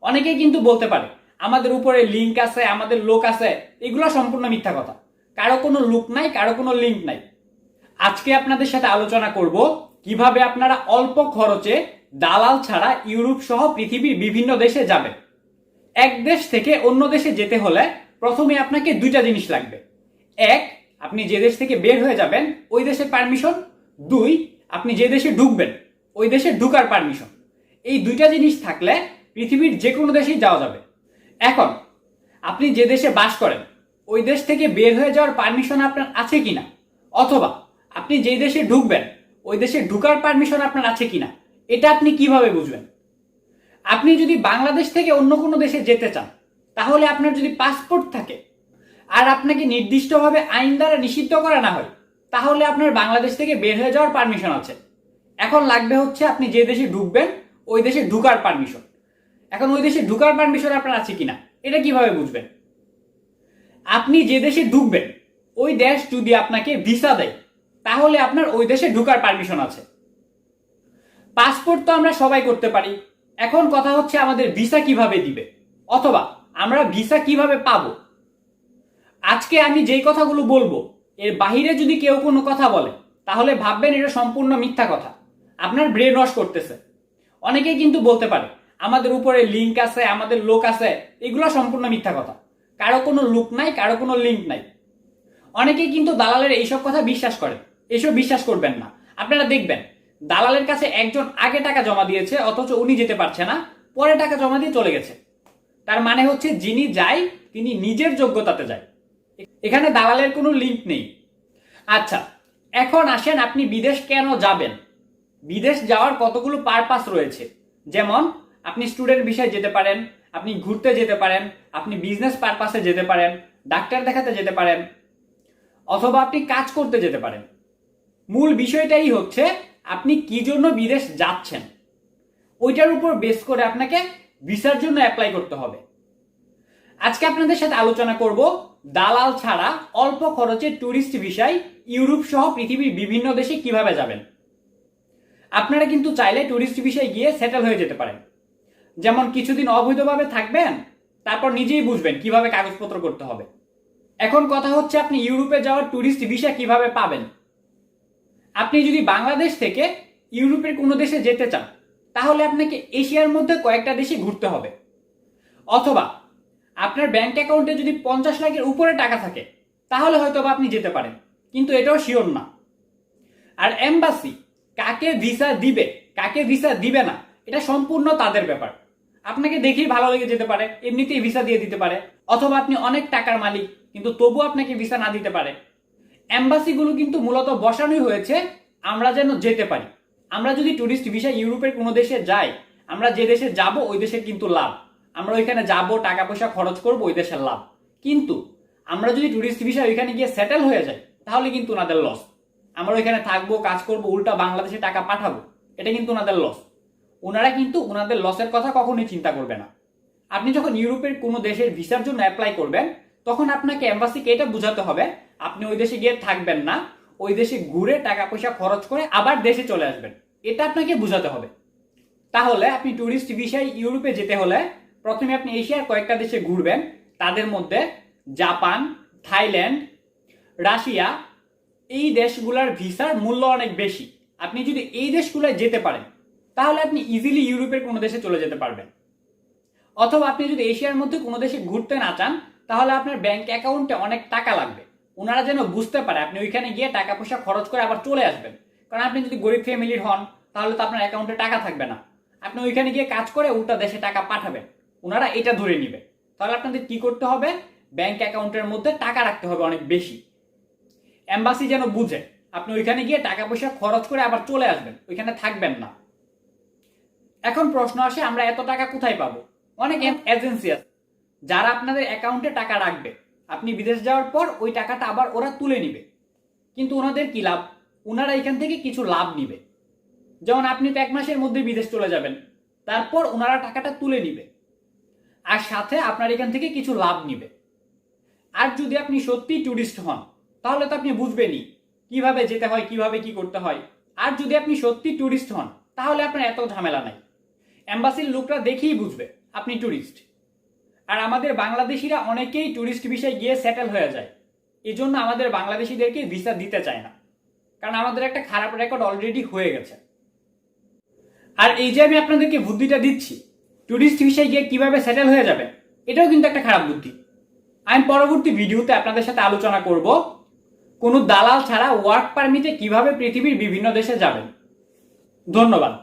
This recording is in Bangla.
অনেকেই কিন্তু বলতে পারে আমাদের উপরে লিঙ্ক আছে, আমাদের লোক আছে। এগুলো সম্পূর্ণ মিথ্যা কথা। কারো কোনো লুক নাই, কারো কোনো লিঙ্ক নাই। আজকে আপনাদের সাথে আলোচনা করব কিভাবে আপনারা অল্প খরচে দালাল ছাড়া ইউরোপ সহ পৃথিবীর বিভিন্ন দেশে যাবেন। এক দেশ থেকে অন্য দেশে যেতে হলে প্রথমে আপনাকে দুইটা জিনিস লাগবে। এক, আপনি যে দেশ থেকে বের হয়ে যাবেন ওই দেশের পারমিশন। দুই, আপনি যে দেশে ঢুকবেন ওই দেশে ঢুকার পারমিশন। এই দুইটা জিনিস থাকলে পৃথিবীর যে কোনো দেশেই যাওয়া যাবে। এখন আপনি যে দেশে বাস করেন ওই দেশ থেকে বের হয়ে যাওয়ার পারমিশন আপনার আছে কিনা, অথবা আপনি যে দেশে ঢুকবেন ওই দেশে ঢুকার পারমিশন আপনার আছে কিনা, এটা আপনি কিভাবে বুঝবেন? আপনি যদি বাংলাদেশ থেকে অন্য কোনো দেশে যেতে চান তাহলে আপনার যদি পাসপোর্ট থাকে আর আপনাকে নির্দিষ্টভাবে আইন দ্বারা নিষিদ্ধ করা না হয় তাহলে আপনার বাংলাদেশ থেকে বের হয়ে যাওয়ার পারমিশন আছে। এখন লাগবে হচ্ছে আপনি যে দেশে ঢুকবেন ওই দেশে ঢুকার পারমিশন। এখন ওই দেশে ঢুকার পারমিশন আপনার আছে কিনা এটা কিভাবে বুঝবেন? আপনি যে দেশে ঢুকবেন ওই দেশ যদি আপনাকে ভিসা দেয় তাহলে আপনার ওই দেশে ঢুকার পারমিশন আছে। পাসপোর্ট তো আমরা সবাই করতে পারি। এখন কথা হচ্ছে আমাদের ভিসা কিভাবে দিবে, অথবা আমরা ভিসা কিভাবে পাবো। আজকে আমি যেই কথাগুলো বলবো এর বাহিরে যদি কেউ কোনো কথা বলে তাহলে ভাববেন এটা সম্পূর্ণ মিথ্যা কথা, আপনার ব্রেন ওয়াশ করতেছে। অনেকেই কিন্তু বলতে পারে আমাদের উপরে লিঙ্ক আছে, আমাদের লোক আছে। এগুলো সম্পূর্ণ মিথ্যা কথা। কারো কোনো লুক নাই, কারো কোনো লিঙ্ক নাই। অনেকেই কিন্তু দালালের এইসব কথা বিশ্বাস করেন। এসব বিশ্বাস করবেন না। আপনারা দেখবেন দালালের কাছে একজন আগে টাকা জমা দিয়েছে অথচ উনি যেতে পারছে না, পরে টাকা জমা দিয়ে চলে গেছে। তার মানে হচ্ছে যিনি যায় তিনি নিজের যোগ্যতাতে যায়। এখানে দালালের কোনো লিঙ্ক নেই। আচ্ছা, এখন আসেন আপনি বিদেশ কেন যাবেন। বিদেশ যাওয়ার কতগুলো পারপাস রয়েছে। যেমন আপনি স্টুডেন্ট ভিসায় যেতে পারেন, আপনি ঘুরতে যেতে পারেন, আপনি বিজনেস পারপাসে যেতে পারেন, ডাক্তার দেখাতে যেতে পারেন, অথবা আপনি কাজ করতে যেতে পারেন। মূল বিষয়টাই হচ্ছে আপনি কি জন্য বিদেশ যাচ্ছেন, ওইটার উপর বেস করে আপনাকে ভিসার জন্য অ্যাপ্লাই করতে হবে। আজকে আপনাদের সাথে আলোচনা করব দালাল ছাড়া অল্প খরচে ট্যুরিস্ট ভিসায় ইউরোপ সহ পৃথিবীর বিভিন্ন দেশে কিভাবে যাবেন। আপনারা কিন্তু চাইলে ট্যুরিস্ট ভিসায় গিয়ে সেটেল হয়ে যেতে পারেন। যেমন কিছুদিন অবৈধভাবে থাকবেন, তারপর নিজেই বুঝবেন কিভাবে কাগজপত্র করতে হবে। এখন কথা হচ্ছে আপনি ইউরোপে যাওয়ার ট্যুরিস্ট ভিসা কিভাবে পাবেন। আপনি যদি বাংলাদেশ থেকে ইউরোপের কোনো দেশে যেতে চান তাহলে আপনাকে এশিয়ার মধ্যে কয়েকটা দেশে ঘুরতে হবে, অথবা আপনার ব্যাংক অ্যাকাউন্টে যদি 50 লাখের উপরে টাকা থাকে তাহলে হয়তো আপনি যেতে পারেন, কিন্তু এটাও শিওর না। আর এম্বাসি কাকে ভিসা দিবে কাকে ভিসা দিবে না এটা সম্পূর্ণ তাদের ব্যাপার। আপনাকে দেখেই ভালো লেগে যেতে পারে, এমনিতেই ভিসা দিয়ে দিতে পারে, অথবা আপনি অনেক টাকার মালিক কিন্তু তবু আপনাকে ভিসা না দিতে পারে। এম্বাসিগুলো কিন্তু মূলত বসানোই হয়েছে আমরা যেন যেতে পারি। আমরা যদি ট্যুরিস্ট ভিসা ইউরোপের কোনো দেশে যাই, আমরা যে দেশে যাব ওই দেশের কিন্তু লাভ। আমরা ওইখানে যাব, টাকা পয়সা খরচ করবো, ওই দেশের লাভ। কিন্তু আমরা যদি ট্যুরিস্ট ভিসা ওইখানে গিয়ে সেটেল হয়ে যাই তাহলে কিন্তু ওনাদের লস। আমরা ওইখানে থাকবো, কাজ করবো, উল্টা বাংলাদেশে টাকা পাঠাবো, এটা কিন্তু ওনাদের লস। ওনারা কিন্তু ওনাদের লসের কথা কখনোই চিন্তা করবে না। আপনি যখন ইউরোপের কোনো দেশের ভিসার জন্য অ্যাপ্লাই করবেন তখন আপনাকে এম্বাসিকে এটা বোঝাতে হবে আপনি ওই দেশে গিয়ে থাকবেন না, ওই দেশে ঘুরে টাকা পয়সা খরচ করে আবার দেশে চলে আসবেন, এটা আপনাকে বোঝাতে হবে। তাহলে আপনি ট্যুরিস্ট ভিসায় ইউরোপে যেতে হলে প্রথমে আপনি এশিয়ার কয়েকটা দেশে ঘুরবেন। তাদের মধ্যে জাপান, থাইল্যান্ড, রাশিয়া, এই দেশগুলোর ভিসার মূল্য অনেক বেশি। আপনি যদি এই দেশগুলোয় যেতে পারেন তাহলে আপনি ইজিলি ইউরোপের কোনো দেশে চলে যেতে পারবেন। অথবা আপনি যদি এশিয়ার মধ্যে কোনো দেশে ঘুরতে না চান তাহলে আপনার ব্যাংক অ্যাকাউন্টে অনেক টাকা লাগবে। ওনারা যেন বুঝতে পারে আপনি ওইখানে গিয়ে টাকা পয়সা খরচ করে আবার চলে আসবেন। কারণ আপনি যদি গরিব ফ্যামিলির হন তাহলে তো আপনার অ্যাকাউন্টে টাকা থাকবে না। আপনি ওইখানে গিয়ে কাজ করে উল্টা দেশে টাকা পাঠাবেন, ওনারা এটা ধরে নিবে। তাহলে আপনাদের কি করতে হবে, ব্যাংক অ্যাকাউন্টের মধ্যে টাকা রাখতে হবে অনেক বেশি। এম্বাসি যেন বুঝে আপনি ওইখানে গিয়ে টাকা পয়সা খরচ করে আবার চলে আসবেন, ওইখানে থাকবেন না। এখন প্রশ্ন আসে আমরা এত টাকা কোথায় পাবো। অনেক এজেন্সি আছে যারা আপনাদের অ্যাকাউন্টে টাকা রাখবে, আপনি বিদেশ যাওয়ার পর ওই টাকাটা আবার ওরা তুলে নিবে। কিন্তু ওনাদের কি লাভ, ওনারা এখান থেকে কিছু লাভ নিবে। যেমন আপনি তো 1 মাসের মধ্যে বিদেশ চলে যাবেন, তারপর ওনারা টাকাটা তুলে নিবে আর সাথে আপনার এখান থেকে কিছু লাভ নিবে। আর যদি আপনি সত্যি ট্যুরিস্ট হন তাহলে তো আপনি বুঝবেনই কিভাবে যেতে হয়, কিভাবে কি করতে হয়। আর যদি আপনি সত্যি ট্যুরিস্ট হন তাহলে আপনার এত ঝামেলা নাই। এম্বাসির লোকরা দেখেই বুঝবে আপনি ট্যুরিস্ট। আর আমাদের বাংলাদেশিরা অনেকেই ট্যুরিস্ট ভিসায় গিয়ে সেটেল হয়ে যায়, এই জন্য আমাদের বাংলাদেশিদেরকে ভিসা দিতে চায় না, কারণ আমাদের একটা খারাপ রেকর্ড অলরেডি হয়ে গেছে। আর এই যে আমি আপনাদেরকে বুদ্ধিটা দিচ্ছি ট্যুরিস্ট ভিসায় গিয়ে কিভাবে সেটেল হয়ে যাবে, এটাও কিন্তু একটা খারাপ বুদ্ধি। আমি পরবর্তী ভিডিওতে আপনাদের সাথে আলোচনা করব কোনো দালাল ছাড়া ওয়ার্ক পারমিটে কিভাবে পৃথিবীর বিভিন্ন দেশে যাবেন। ধন্যবাদ।